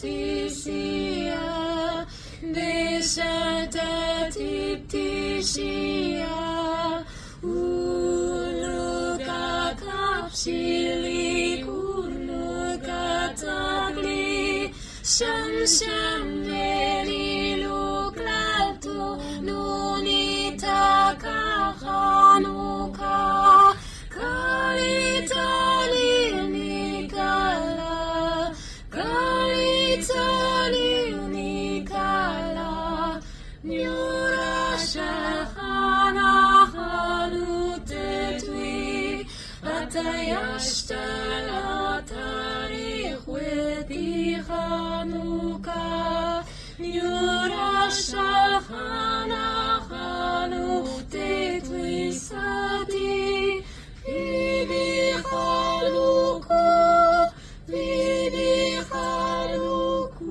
Tisia, Deshata Tiptisia, Uluka Kapsili, Kurnuka Tagli, Sham Sham Neli Luklato, Nunita Kahanuka, Kalitali Nikala, Kalitali Nikala, Nyura Shahana Hanutetwi, Atayashtala Tarikh Wedi Hanuka, Nyura Shahana Hanutetwi Sati, Vivi Hanuku, Vivi Hanuku.